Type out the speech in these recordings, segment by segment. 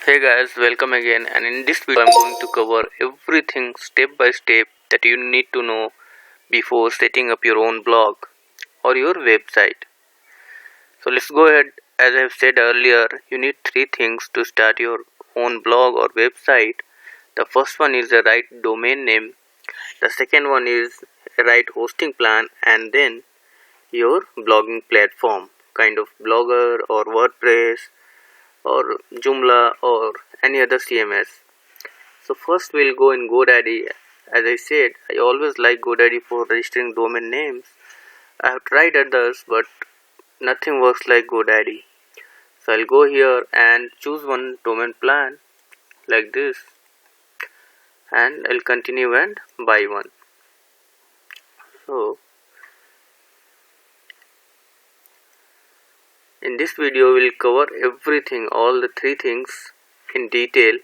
Hey guys, welcome again, and in this video I'm going to cover everything step by step that you need to know before setting up your own blog or your website. So let's go ahead. As I've said earlier, you need three things to start your own blog or website. The first one is the right domain name, the second one is a right hosting plan, and then your blogging platform, kind of Blogger or WordPress or Joomla or any other CMS. So first we'll go in GoDaddy. As I said, I always like GoDaddy for registering domain names. I have tried others but nothing works like GoDaddy. So I'll go here and choose one domain plan like this, and I'll continue and buy one. So in this video we'll cover everything, all the three things in detail,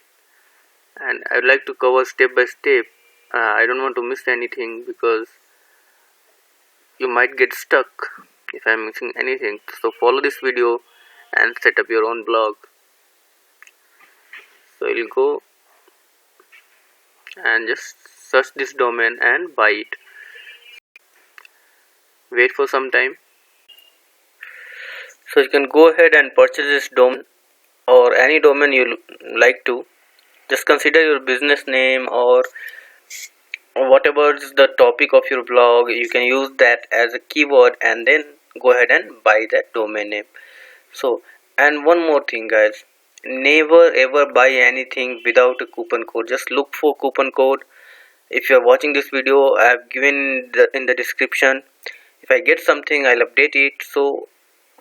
and I would like to cover step by step. I don't want to miss anything because you might get stuck if I'm missing anything. So follow this video and set up your own blog. So you'll go and just search this domain and buy it. Wait for some time. So you can go ahead and purchase this domain or any domain you like to. Just consider your business name or whatever is the topic of your blog. You can use that as a keyword and then go ahead and buy that domain name. So, and one more thing guys, never ever buy anything without a coupon code. Just look for coupon code. If you are watching this video, I have given in the description. If I get something, I'll update it. So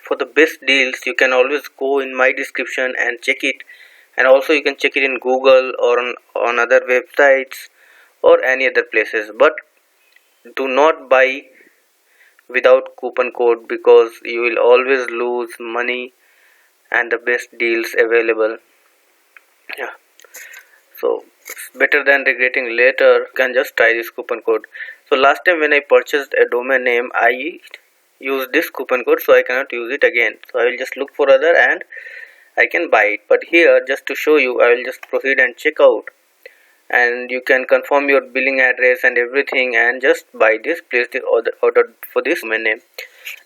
for the best deals, you can always go in my description and check it, and also you can check it in Google or on other websites or any other places. But do not buy without coupon code because you will always lose money and the best deals available. Yeah, so it's better than regretting later. You can just try this coupon code. So last time when I purchased a domain name, I used this coupon code, so I cannot use it again. So I will just look for other and I can buy it. But here, just to show you, I will just proceed and check out, and you can confirm your billing address and everything and just buy this, place the order for this domain name.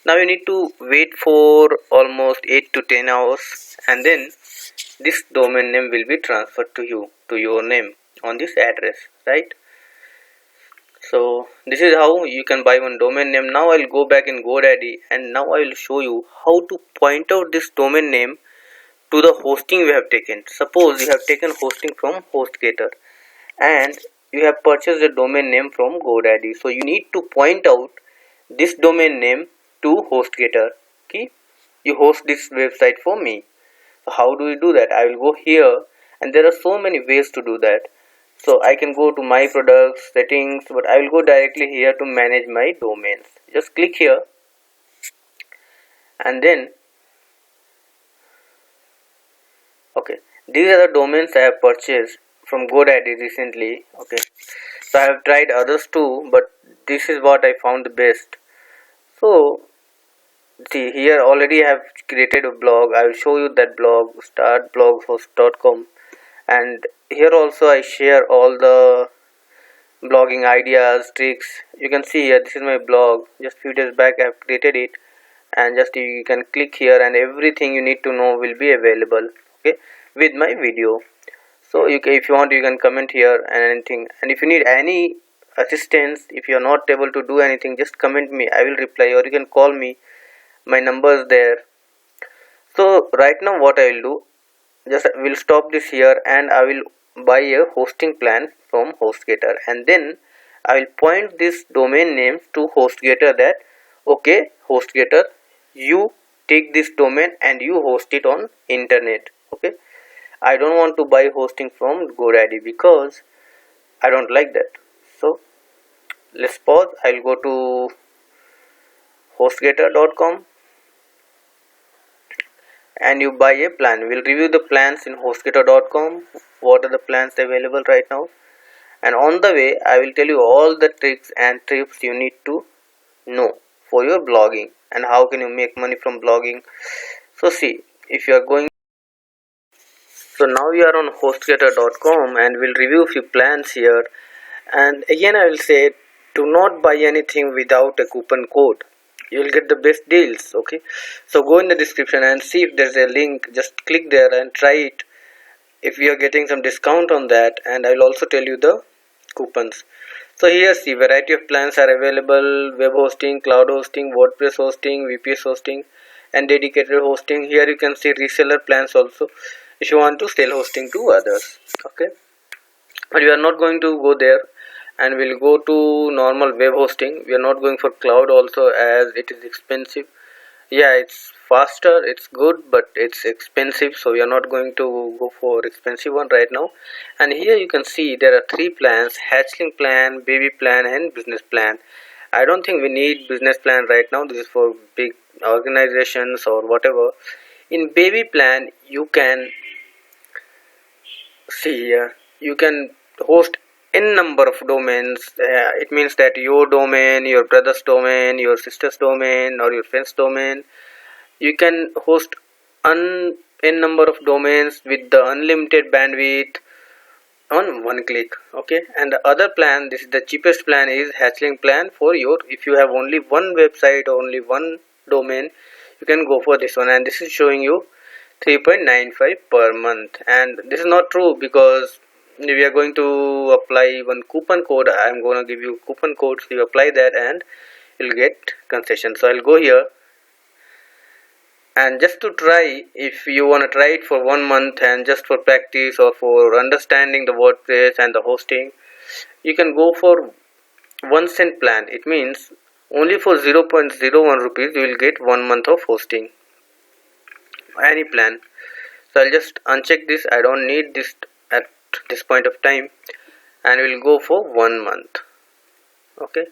Now you need to wait for almost 8 to 10 hours, and then this domain name will be transferred to you, to your name on this address, right? So this is how you can buy one domain name. Now I'll go back in GoDaddy, and now I will show you how to point out this domain name to the hosting we have taken. Suppose you have taken hosting from HostGator and you have purchased a domain name from GoDaddy. So you need to point out this domain name to HostGator. Okay, you host this website for me. So how do we do that? I will go here, and there are so many ways to do that. So I can go to my products, settings, but I will go directly here to manage my domains. Just click here, and then okay, these are the domains I have purchased from GoDaddy recently. Okay, so I have tried others too, but this is what I found the best. So see, here already I have created a blog. I will show you that blog, startbloghost.com, and here also I share all the blogging ideas, tricks. You can see here, this is my blog. Just few days back I have created it, and just you can click here and everything you need to know will be available, okay, with my video. So if you want, you can comment here and anything, and if you need any assistance, if you are not able to do anything, just comment me, I will reply, or you can call me, my number is there. So right now what I will do, just will stop this here and I will buy a hosting plan from HostGator, and then I will point this domain name to HostGator that okay, HostGator, you take this domain and you host it on internet. Okay, I don't want to buy hosting from GoDaddy because I don't like that. So let's pause. I'll go to hostgator.com and you buy a plan. We'll review the plans in hostgator.com, what are the plans available right now, and on the way I will tell you all the tricks and tips you need to know for your blogging and how can you make money from blogging. So see, if you are going So now we are on hostgator.com and we'll review a few plans here. And again I will say, do not buy anything without a coupon code. You will get the best deals. Okay, so go in the description and see if there's a link. Just click there and try it if we are getting some discount on that, and I will also tell you the coupons. So here see, variety of plans are available: web hosting, cloud hosting, WordPress hosting, VPS hosting, and dedicated hosting. Here you can see reseller plans also if you want to sell hosting to others. Okay, but we are not going to go there, and we'll go to normal web hosting. We are not going for cloud also, as it is expensive. Yeah, it's faster, it's good, but it's expensive, so we are not going to go for expensive one right now. And here you can see there are three plans: hatchling plan, baby plan, and business plan. I don't think we need business plan right now. This is for big organizations or whatever. In baby plan, you can see here, you can host n number of domains. It means that your domain, your brother's domain, your sister's domain, or your friend's domain, you can host n number of domains with the unlimited bandwidth on one click. Okay, and the other plan, this is the cheapest plan, is hatchling plan. For your, if you have only one website or only one domain, you can go for this one, and this is showing you 3.95 per month. And this is not true, because we are going to apply one coupon code. I am going to give you coupon code, so you apply that and you'll get concession. So I'll go here, and just to try, if you want to try it for 1 month and just for practice or for understanding the WordPress and the hosting, you can go for 1 cent plan. It means only for 0.01 rupees you will get 1 month of hosting, any plan. So I'll just uncheck this. I don't need this at this point of time, and we'll go for 1 month. Okay,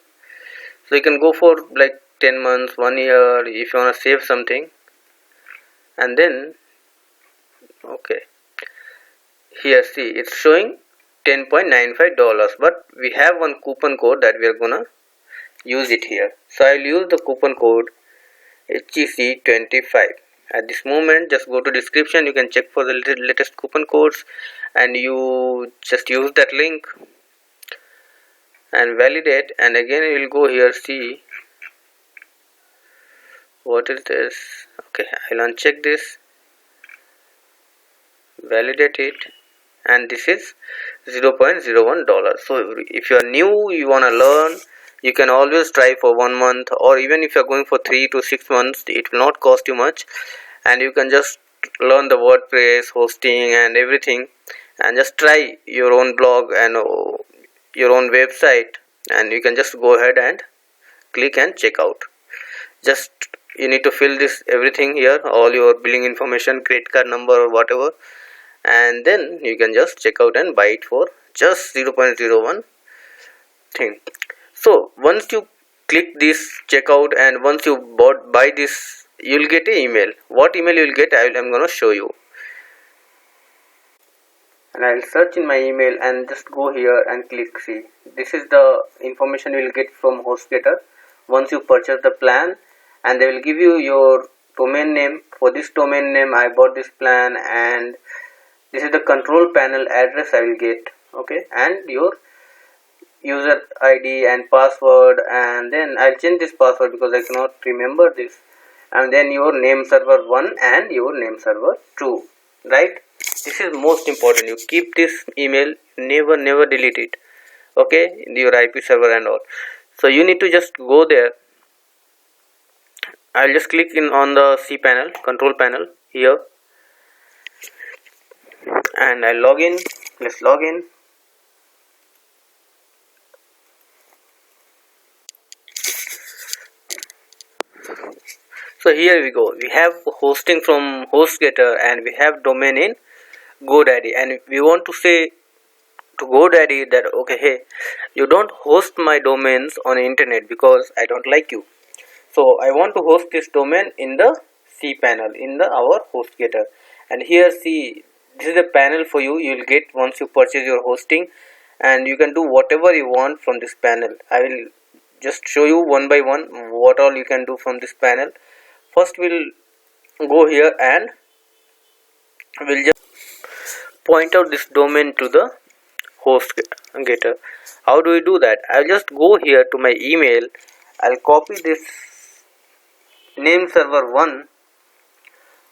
so you can go for like 10 months, 1 year, if you want to save something. And then okay, here see, it's showing $10.95, but we have one coupon code that we are gonna use it here. So I'll use the coupon code HEC25. At this moment, just go to description, you can check for the latest coupon codes, and you just use that link and validate. And again you will go here, see what is this. Okay, I'll uncheck this, validate it, and this is $0.01. So if you are new, you want to learn, you can always try for 1 month, or even if you are going for 3 to 6 months, it will not cost you much, and you can just learn the WordPress hosting and everything, and just try your own blog and your own website, and you can just go ahead and click and check out. Just you need to fill this everything here, all your billing information, credit card number or whatever, and then you can just check out and buy it for just 0.01 thing. So once you click this checkout, and once you buy this, you'll get an email. What email you'll get, I'm gonna show you. And I'll search in my email and just go here and click see. This is the information you will get from HostGator once you purchase the plan, and they will give you your domain name. For this domain name I bought this plan, and this is the control panel address I will get. Okay, and your user ID and password, and then I'll change this password because I cannot remember this, and then your name server 1 and your name server 2, right? This is most important. You keep this email, never delete it. Okay, your IP server and all. So you need to just go there. I'll just click in on the C panel, control panel here, and I'll log in. Let's log in. So here we go. We have hosting from HostGator, and we have domain in GoDaddy, and we want to say to GoDaddy that okay, hey, you don't host my domains on internet because I don't like you. So I want to host this domain in the C panel, in the our HostGator. And here see, this is a panel for you. You will get once you purchase your hosting, and you can do whatever you want from this panel. I will just show you one by one what all you can do from this panel. First we'll go here and we'll just point out this domain to the host getter. How do we do that? I'll just go here to my email. I'll copy this name server 1.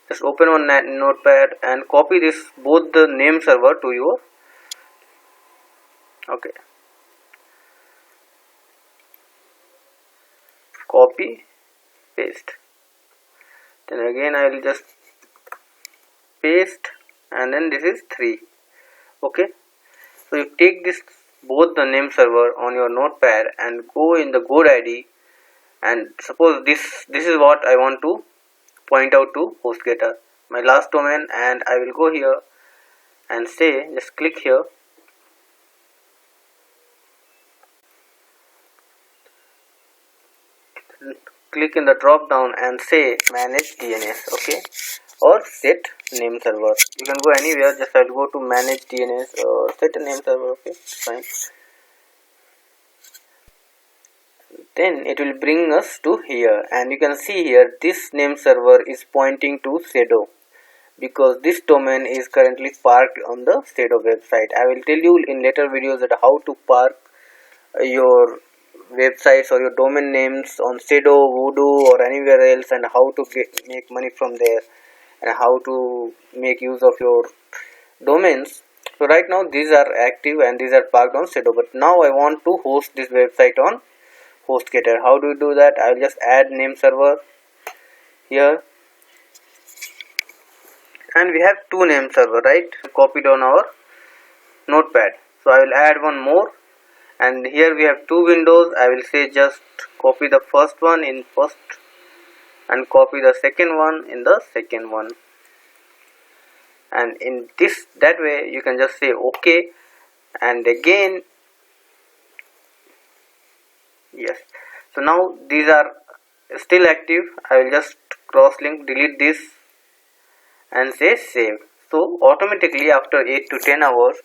Just open one notepad and copy this both the name server to your copy paste. Then again I will just paste, and then this is 3. Okay, so you take this both the name server on your notepad and go in the GoDaddy, and suppose this is what I want to point out to HostGator, my last domain, and I will go here and say, just click here, click in the drop down and say manage DNS, okay, or set name server. You can go anywhere, just I'll go to manage DNS or set a name server, okay, fine. Then it will bring us to here, and you can see here this name server is pointing to Sedo, because this domain is currently parked on the Sedo website. I will tell you in later videos that how to park your websites or your domain names on Sedo, Voodoo or anywhere else, and how to make money from there, and how to make use of your domains. So right now these are active and these are parked on Sedo, but now I want to host this website on HostGator. How do we do that? I will just add name server here, and we have 2 name server, right, copied on our notepad. So I will add one more, and here we have 2 windows. I will say just copy the first one in first and copy the second one in the second one, and in that way you can just say OK, and again yes. So now these are still active. I will just cross link, delete this and say save. So automatically after 8 to 10 hours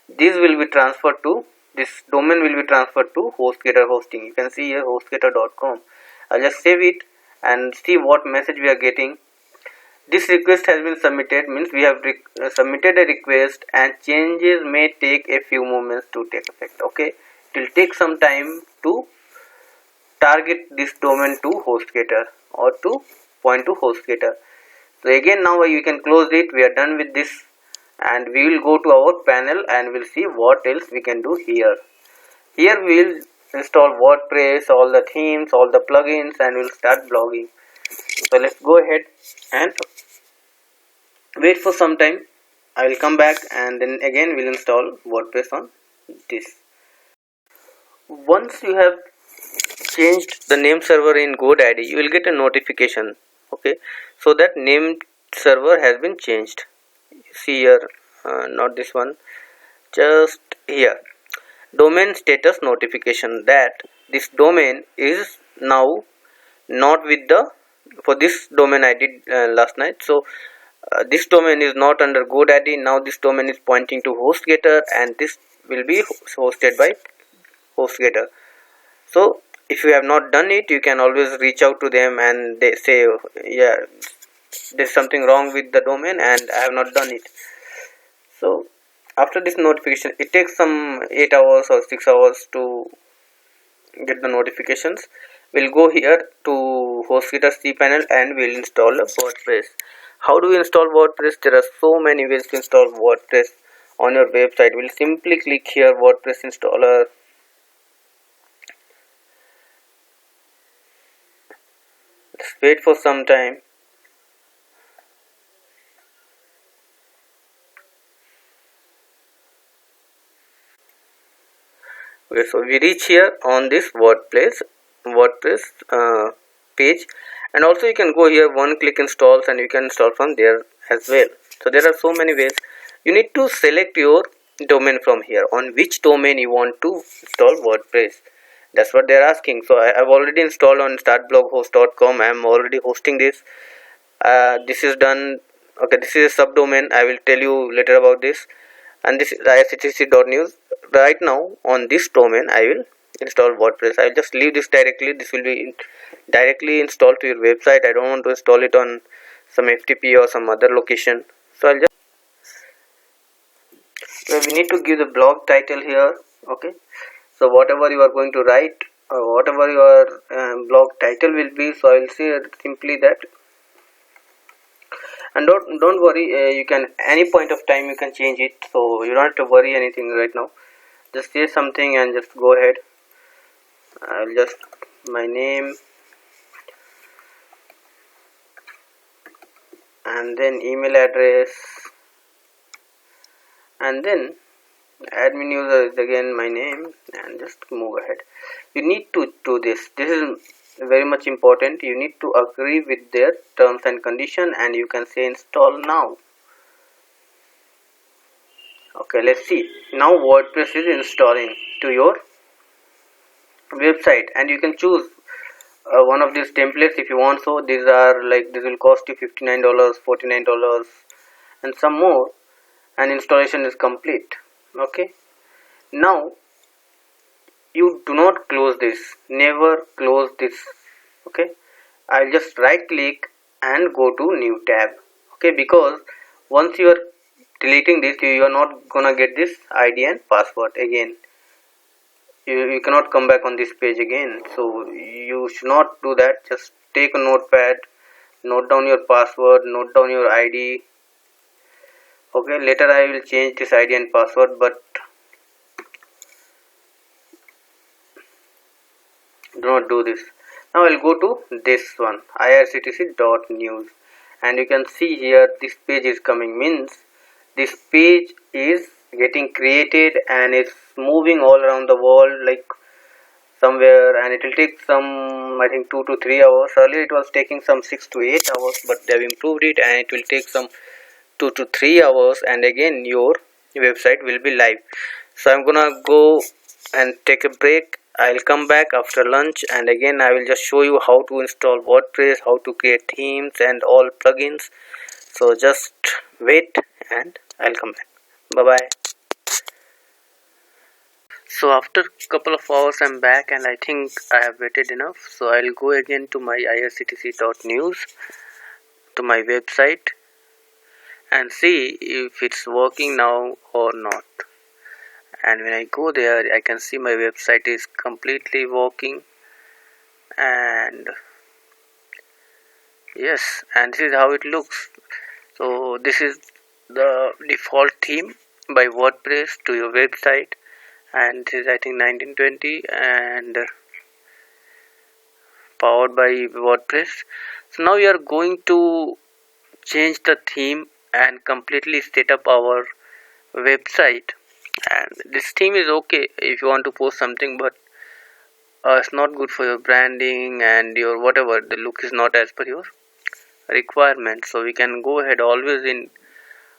this will be transferred to, this domain will be transferred to HostGator hosting. You can see here hostgator.com. I'll just save it and see what message we are getting. This request has been submitted, means we have submitted a request and changes may take a few moments to take effect. Okay, it will take some time to target this domain to HostGator or to point to HostGator. So again now you can close it. We are done with this, and we will go to our panel and we'll see what else we can do here. Here we will install WordPress, all the themes, all the plugins, and we'll start blogging. So let's go ahead and wait for some time. I will come back and then again we'll install WordPress on this. Once you have changed the name server in GoDaddy, you will get a notification, okay, so that name server has been changed. See here, not this one, just here, domain status notification, that this domain is now not with the, for this domain I did last night. So this domain is not under GoDaddy. Now this domain is pointing to HostGator, and this will be hosted by HostGator. So if you have not done it, you can always reach out to them and they say, yeah, there's something wrong with the domain and I have not done it. So after this notification, it takes some 8 hours or 6 hours to get the notifications. We'll go here to HostGator cPanel and we'll install a WordPress. How do we install WordPress? There are so many ways to install WordPress on your website. We'll simply click here, WordPress installer. Let's wait for some time. Okay, so we reach here on this WordPress page, and also you can go here, one click installs, and you can install from there as well. So there are so many ways. You need to select your domain from here, on which domain you want to install WordPress. That's what they're asking. So I have already installed on startbloghost.com. I am already hosting this. This is done. Okay, this is a subdomain. I will tell you later about this. And this is ishtc.news. Right now on this domain I will install WordPress. I will just leave this directly. This will be directly installed to your website. I don't want to install it on some FTP or some other location. So I'll just where we need to give the blog title here. Okay, so whatever you are going to write or whatever your blog title will be, so I will say simply that. And don't worry, you can any point of time you can change it, so you don't have to worry anything right now. Just say something and just go ahead. I'll just my name and then email address and then admin user is again my name, and just move ahead. You need to do this. This is very much important. You need to agree with their terms and condition, and you can say install now. Okay, let's see. Now WordPress is installing to your website, and you can choose one of these templates if you want. So these are like, this will cost you $59, $49 and some more, and installation is complete. Okay, now you do not close this, never close this. Okay, I'll just right click and go to new tab. Okay, because once you are deleting this, you are not gonna get this ID and password again. You cannot come back on this page again, so you should not do that. Just take a notepad, note down your password, note down your ID. Okay, later I will change this ID and password, but do not do this. Now I'll go to this one, irctc.news, and you can see here this page is coming, means this page is getting created and it's moving all around the world like somewhere, and it will take some, I think 2 to 3 hours. Earlier it was taking some 6 to 8 hours, but they have improved it and it will take some 2 to 3 hours, and again your website will be live. So I'm gonna go and take a break. I'll come back after lunch, and again I will just show you how to install WordPress, how to create themes and all plugins. So just wait and I'll come back. Bye bye. So after couple of hours I'm back, and I think I have waited enough. So I'll go again to my irctc.news, to my website, and see if it's working now or not. And when I go there, I can see my website is completely working, and yes, and this is how it looks. So this is the default theme by WordPress to your website, and this is I think 1920 and powered by WordPress. So now we are going to change the theme and completely set up our website. And this theme is okay if you want to post something, but it's not good for your branding and your whatever. The look is not as per your requirement. So we can go ahead always in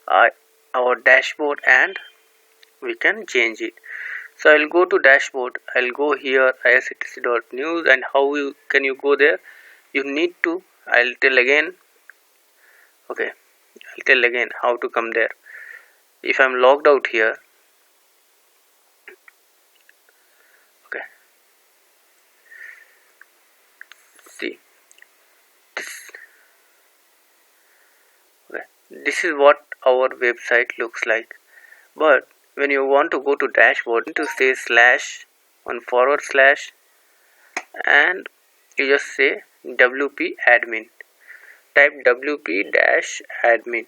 our dashboard and we can change it. So I'll go to dashboard. I'll go here irctc.news, and how can you go there? You need to, I'll tell again. Okay, I'll tell again how to come there. If I'm logged out here, okay, see this. Okay, this is what our website looks like. But when you want to go to dashboard, you need to say slash on forward slash, and you just say wp admin. Type wp-admin,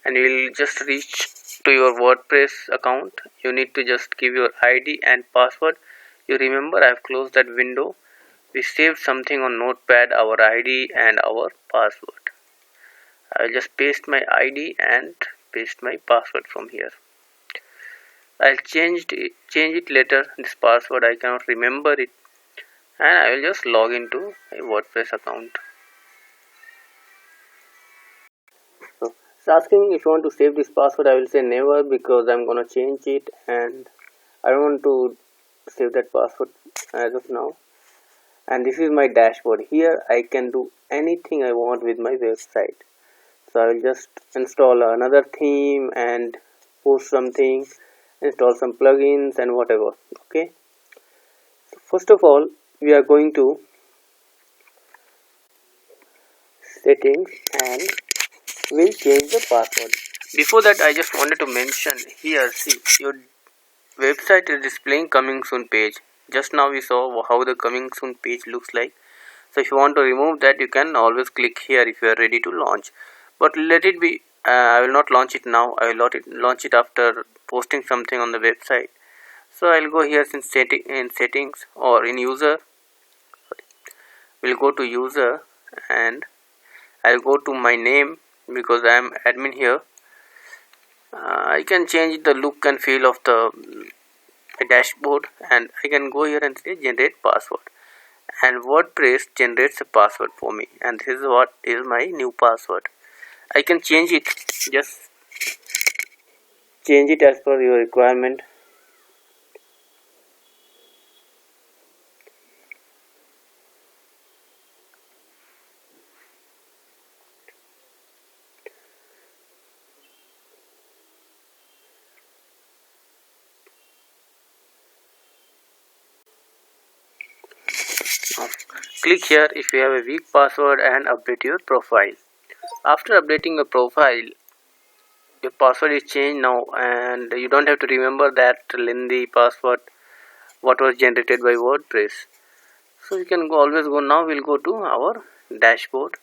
and you will just reach to your WordPress account. You need to just give your ID and password. You remember I have closed that window. We saved something on notepad, our ID and our password. I will just paste my ID and paste my password from here. I'll change it later. This password I cannot remember it, and I will just log into a WordPress account. So it's asking if you want to save this password. I will say never, because I'm gonna change it and I don't want to save that password as of now. And this is my dashboard. Here I can do anything I want with my website. So I will just install another theme and post something, install some plugins and whatever. Okay, so first of all we are going to settings and we'll change the password. Before that, I just wanted to mention here, see, your website is displaying coming soon page. Just now we saw how the coming soon page looks like. So if you want to remove that, you can always click here if you are ready to launch. But let it be, I will not launch it now. I will launch it after posting something on the website. So I will go here in settings or in user. We'll go to user and I'll go to my name because I am admin here. I can change the look and feel of the dashboard, and I can go here and say generate password, and WordPress generates a password for me, and this is what is my new password. I can change it, just change it as per your requirement. Now, click here if you have a weak password and update your profile. After updating your profile, your password is changed now, and you don't have to remember that lengthy password what was generated by WordPress. So you can always go. Now we'll go to our dashboard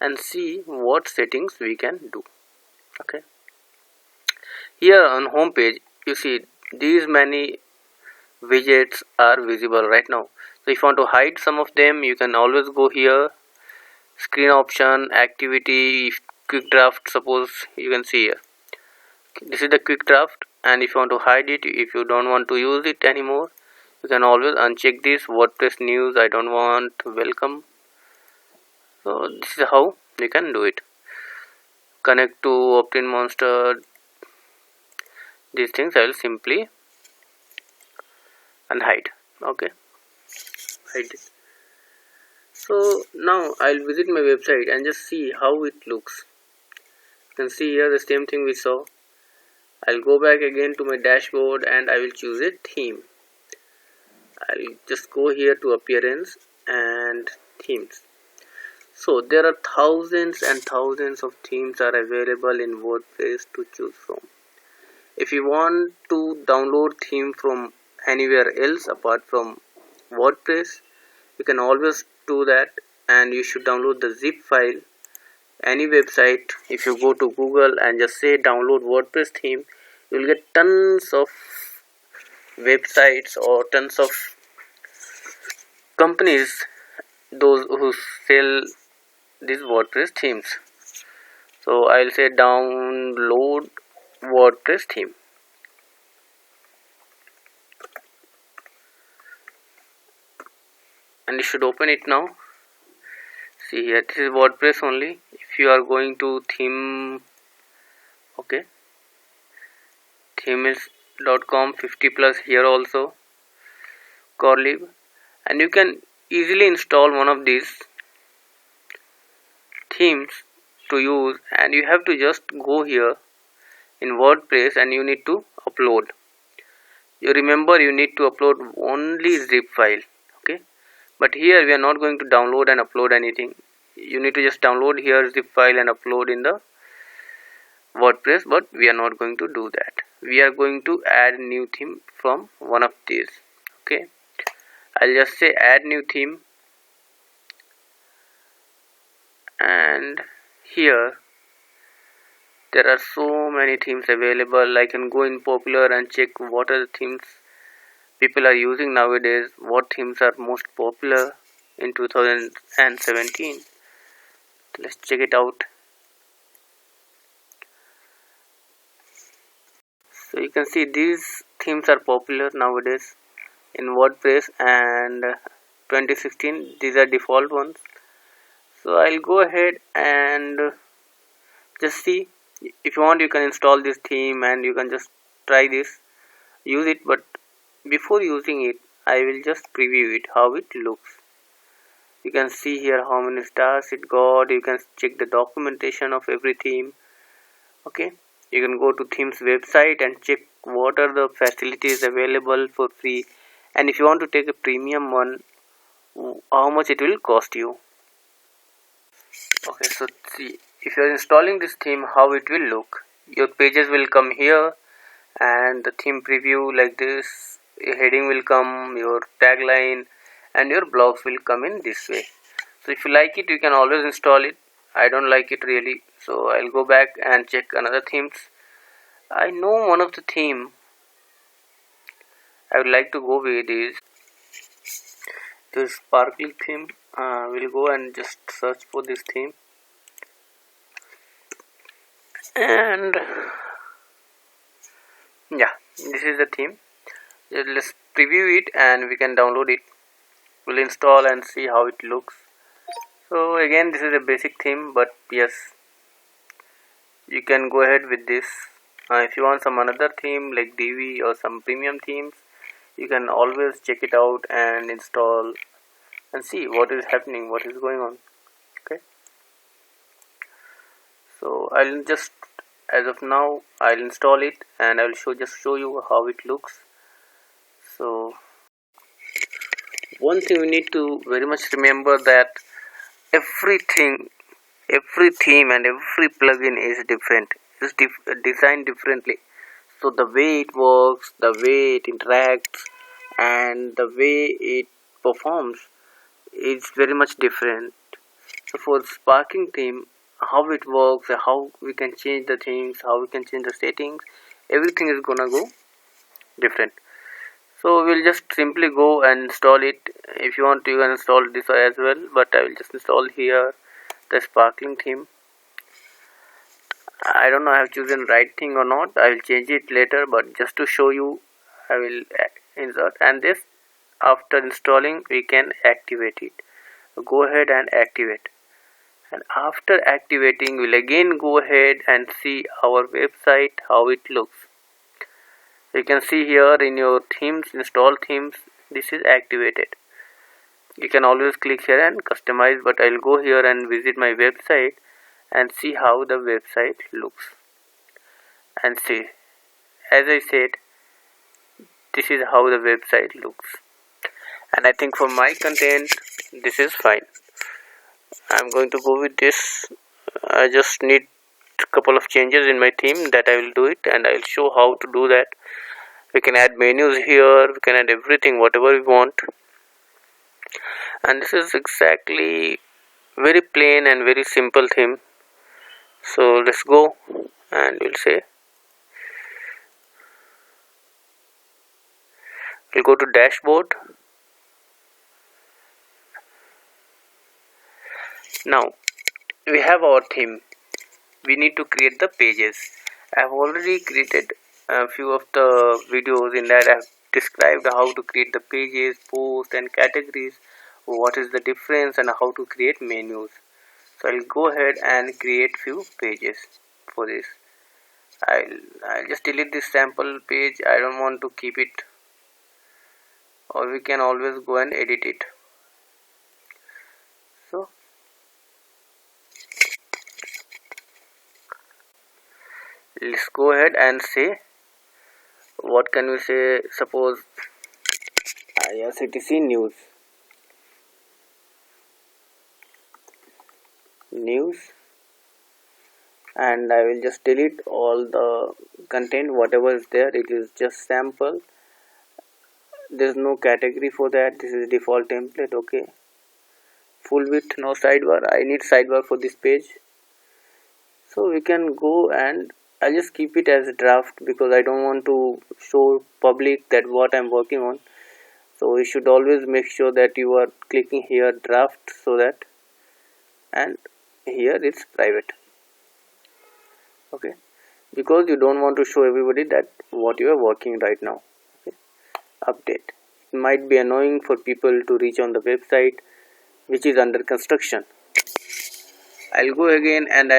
and see what settings we can do. Okay, here on home page you see these many widgets are visible right now. So if you want to hide some of them, you can always go here, screen option, activity, quick draft. Suppose you can see here, this is the quick draft, and if you want to hide it, if you don't want to use it anymore, you can always uncheck this. WordPress news I don't want, welcome. So this is how you can do it. Connect to opt-in monster, these things I will simply unhide. Okay, hide it. So now I'll visit my website and just see how it looks. You can see here the same thing we saw. I'll go back again to my dashboard and I will choose a theme. I'll just go here to appearance and themes. So there are thousands and thousands of themes are available in WordPress to choose from. If you want to download theme from anywhere else apart from WordPress, you can always do that, and you should download the zip file. Any website, if you go to Google and just say download WordPress theme, you will get tons of websites or tons of companies, those who sell these WordPress themes. So I'll say download WordPress theme, and you should open it now. See here, this is WordPress only. If you are going to theme, okay, themes.com 50 plus here also, corlib, and you can easily install one of these themes to use, and you have to just go here in WordPress and you need to upload. You remember you need to upload only zip file. Okay, but here we are not going to download and upload anything. You need to just download here zip file and upload in the WordPress, but we are not going to do that. We are going to add new theme from one of these. Okay, I'll just say add new theme, and here there are so many themes available. I can go in popular and check what are the themes people are using nowadays, what themes are most popular in 2017. Let's check it out. So you can see these themes are popular nowadays in WordPress, and 2016 these are default ones. So I'll go ahead and just see. If you want, you can install this theme and you can just try this, use it, but before using it I will just preview it how it looks. You can see here how many stars it got. You can check the documentation of every theme. Okay, you can go to themes website and check what are the facilities available for free, and if you want to take a premium one, how much it will cost you. Okay, so see, if you are installing this theme, how it will look. your pages will come here, and the theme preview like this, your heading will come, your tagline, and your blogs will come in this way. So if you like it, you can always install it. I don't like it really, so I'll go back and check another themes. I know one of the theme I would like to go with is this sparkly theme. We'll go and just search for this theme, and yeah, this is the theme. Let's preview it and we can download it. We'll install and see how it looks. So again, this is a basic theme, but yes, you can go ahead with this. If you want some another theme like DV or some premium themes, you can always check it out and install and see what is happening, what is going on. Okay, so I'll just, as of now, I'll install it and I'll show you how it looks. So one thing we need to very much remember that every theme and every plugin is different. It's designed differently. So the way it works, the way it interacts, and the way it performs is very much different. So for the sparking theme, how it works, how we can change the things, how we can change the settings, everything is gonna go different. So we'll just simply go and install it. If you want, you can install this as well, but I will just install here the sparkling theme. I don't know I have chosen right thing or not. I will change it later, but just to show you, I will insert, and this, after installing, we can activate it. Go ahead and activate, and after activating, we'll again go ahead and see our website how it looks. You can see here in your themes, install themes, this is activated. You can always click here and customize, but I'll go here and visit my website and see how the website looks. And see, as I said, this is how the website looks, and I think for my content this is fine. I'm going to go with this. I just need a couple of changes in my theme, that I will do it, and I'll show how to do that. We can add menus here, we can add everything whatever we want, and this is exactly very plain and very simple theme. So let's go and we'll go to dashboard. Now we have our theme. We need to create the pages. I have already created a few of the videos. In that I have described how to create the pages, posts and categories, what is the difference, and how to create menus. So I'll go ahead and create few pages for this. I'll just delete this sample page. I don't want to keep it, or we can always go and edit it. So let's go ahead and say, what can we say? Suppose IRCTC news, and I will just delete all the content whatever is there. It is just sample. There is no category for that. This is default template. Okay, full width, no sidebar. I need sidebar for this page, so we can go, and I'll just keep it as a draft because I don't want to show public that what I'm working on. So you should always make sure that you are clicking here draft, so that, and here it's private. Okay, because you don't want to show everybody that what you are working right now. Okay, update. It might be annoying for people to reach on the website which is under construction. I'll go again, and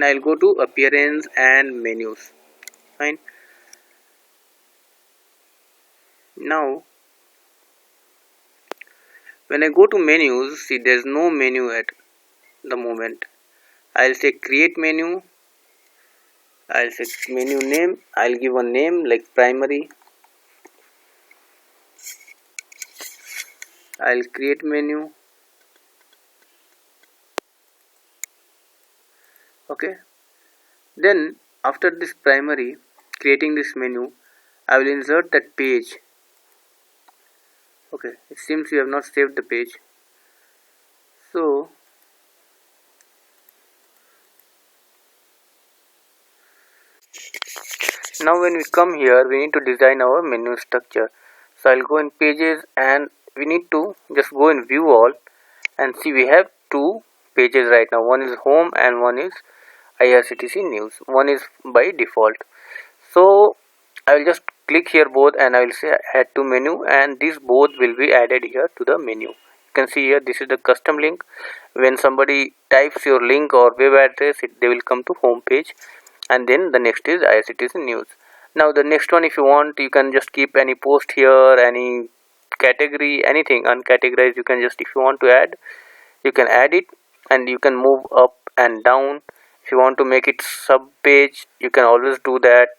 I'll go to appearance and menus. Fine. Now when I go to menus, see there's no menu at the moment. I'll say create menu. I'll say menu name. I'll give a name like primary. I'll create menu. Okay, then after this primary, creating this menu, I will insert that page. Okay, it seems you have not saved the page. So now when we come here, we need to design our menu structure. So I'll go in pages and we need to just go in view all and see we have two pages right now. One is home and one is IRCTC news. One is by default. So I will just click here both and I will say add to menu, and these both will be added here to the menu. You can see here this is the custom link. When somebody types your link or web address, they will come to home page, and then the next is IRCTC news. Now the next one, if you want, you can just keep any post here, any category, anything uncategorized. You can just, if you want to add, you can add it, and you can move up and down. If you want to make it sub page, you can always do that.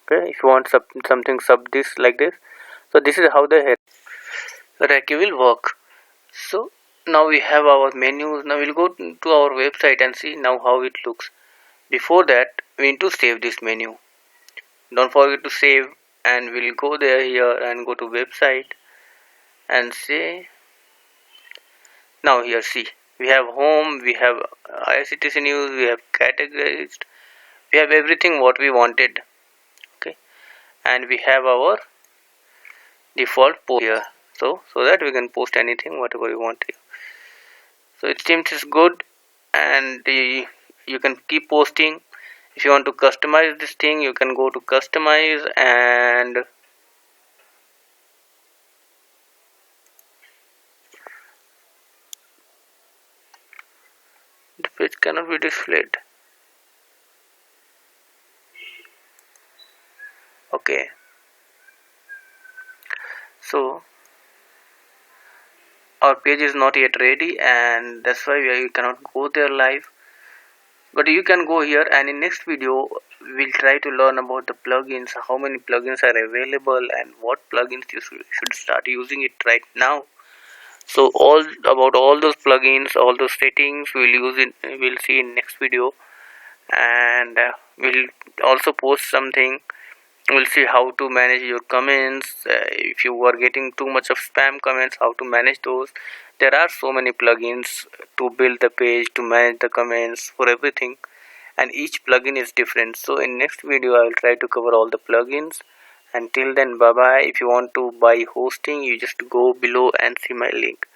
Okay, if you want something sub this like this. So this is how the hierarchy will work. So now we have our menus. Now we'll go to our website and see now how it looks. Before that, we need to save this menu. Don't forget to save, and we'll go there here and go to website and say, now here see, we have home, we have IRCTC news, we have categorized, we have everything what we wanted. Okay, and we have our default post here, so that we can post anything whatever you want here. So it seems is good, and you can keep posting. If you want to customize this thing, you can go to customize, and the page cannot be displayed. Okay, so our page is not yet ready, and that's why we cannot go there live. But you can go here, and in next video we'll try to learn about the plugins, how many plugins are available, and what plugins you should start using it right now. So all about all those plugins, all those settings we'll see in next video, and we'll also post something. We'll see how to manage your comments. If you are getting too much of spam comments, how to manage those. There are so many plugins to build the page, to manage the comments, for everything, and each plugin is different. So in next video I will try to cover all the plugins. Until then, bye bye. If you want to buy hosting, you just go below and see my link.